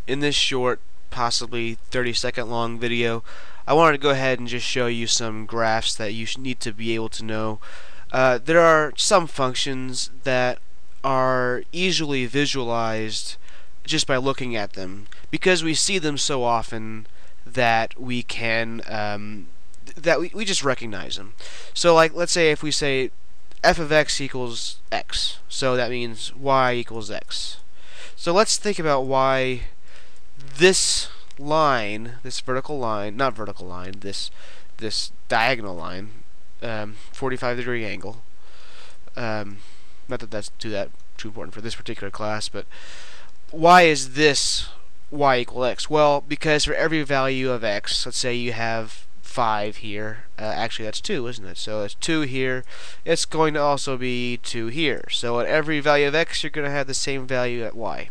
in this short, possibly 30-second long video, I wanted to go ahead and just show you some graphs that you need to be able to know. There are some functions that are easily visualized just by looking at them, because we see them so often that we can we just recognize them. So like, let's say if we say f of x equals x, so that means y equals x. So let's think about why this line, this vertical line, not vertical line, this diagonal line, 45-degree angle. Not that that's too important for this particular class, but why is this y equal x? Well, because for every value of x, let's say you have 5 here. Actually, that's 2, isn't it? So it's 2 here. It's going to also be 2 here. So at every value of x, you're going to have the same value at y.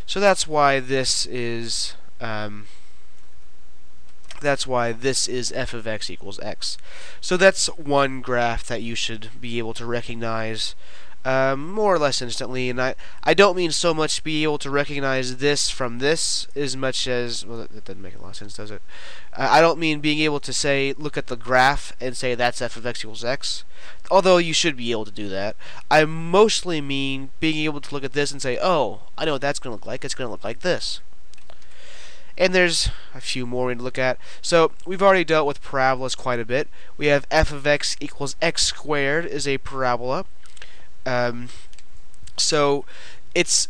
So that's why this is f of x equals x. So that's one graph that you should be able to recognize more or less instantly, and I don't mean so much be able to recognize this from this as much as, well, that doesn't make a lot of sense, does it? I don't mean being able to say, look at the graph and say that's f of x equals x, although you should be able to do that. I mostly mean being able to look at this and say, oh, I know what that's going to look like. It's going to look like this. And there's a few more we need to look at. So we've already dealt with parabolas quite a bit. We have f of x equals x squared is a parabola. So it's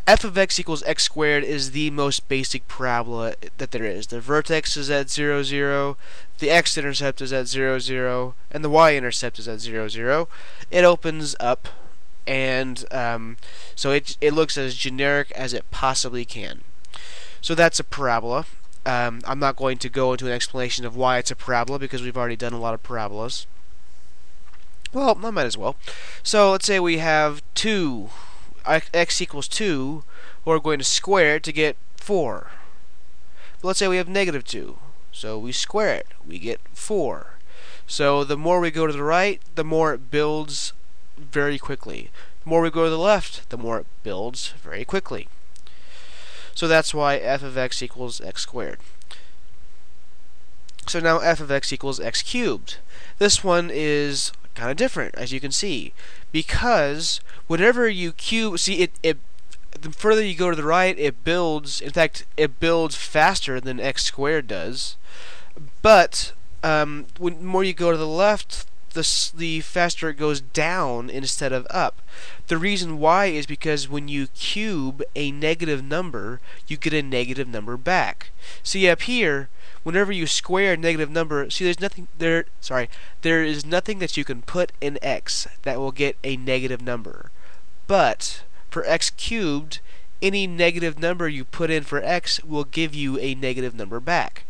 f of x equals x squared is the most basic parabola that there is. The vertex is at 0, 0, the x-intercept is at 0, 0, and the y-intercept is at 0, 0. It opens up, and so it looks as generic as it possibly can. So that's a parabola. I'm not going to go into an explanation of why it's a parabola because we've already done a lot of parabolas. Well, I might as well. So let's say we have 2, x equals 2, we're going to square it to get 4. But let's say we have negative 2, so we square it, we get 4. So the more we go to the right, the more it builds very quickly. The more we go to the left, the more it builds very quickly. So that's why f of x equals x squared. So now f of x equals x cubed. This one is kind of different, as you can see, because whenever you cube, see the further you go to the right, it builds. In fact, it builds faster than x squared does. But when more you go to the left, the faster it goes down instead of up. The reason why is because when you cube a negative number, you get a negative number back. See up here, whenever you square a negative number, see there is nothing that you can put in x that will get a negative number. But for x cubed, any negative number you put in for x will give you a negative number back.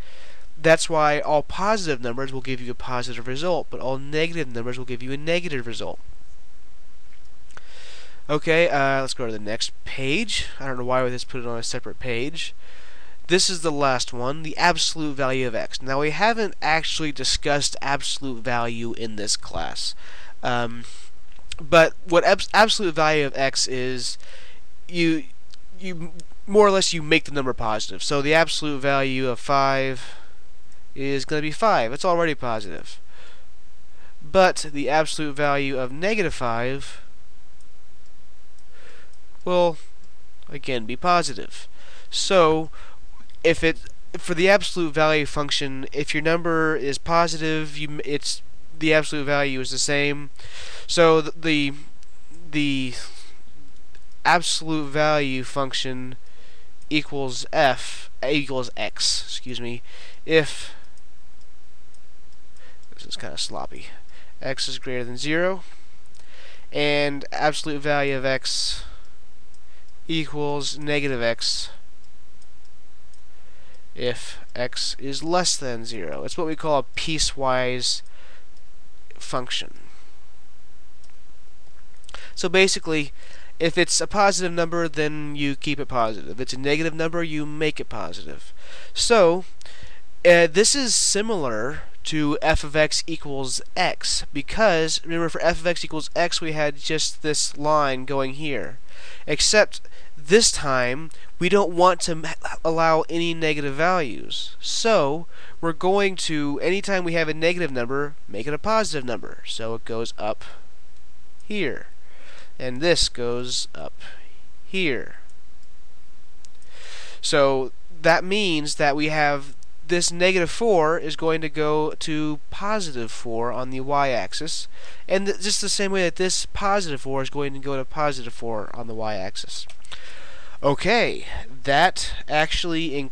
That's why all positive numbers will give you a positive result, but all negative numbers will give you a negative result. Okay, let's go to the next page. I don't know why we just put it on a separate page. This is the last one, the absolute value of x. Now, we haven't actually discussed absolute value in this class. But what absolute value of x is, you more or less you make the number positive. So the absolute value of 5 is going to be 5. It's already positive. But the absolute value of negative 5 will again be positive. So for the absolute value function, if your number is positive, the absolute value is the same. So the absolute value function equals x, excuse me, if, this is kind of sloppy, x is greater than 0, and absolute value of x equals negative x if x is less than 0. It's what we call a piecewise function. So basically, if it's a positive number, then you keep it positive. If it's a negative number, you make it positive. So this is similar to f of x equals x, because remember, for f of x equals x we had just this line going here, except this time we don't want to allow any negative values. So we're going to, anytime we have a negative number, make it a positive number. So it goes up here. And this goes up here. So that means that we have this negative 4 is going to go to positive 4 on the y-axis, and just the same way that this positive 4 is going to go to positive 4 on the y-axis. Okay, that actually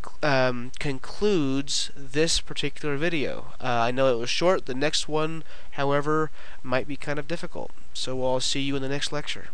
concludes this particular video. I know it was short. The next one, however, might be kind of difficult. So I'll see you in the next lecture.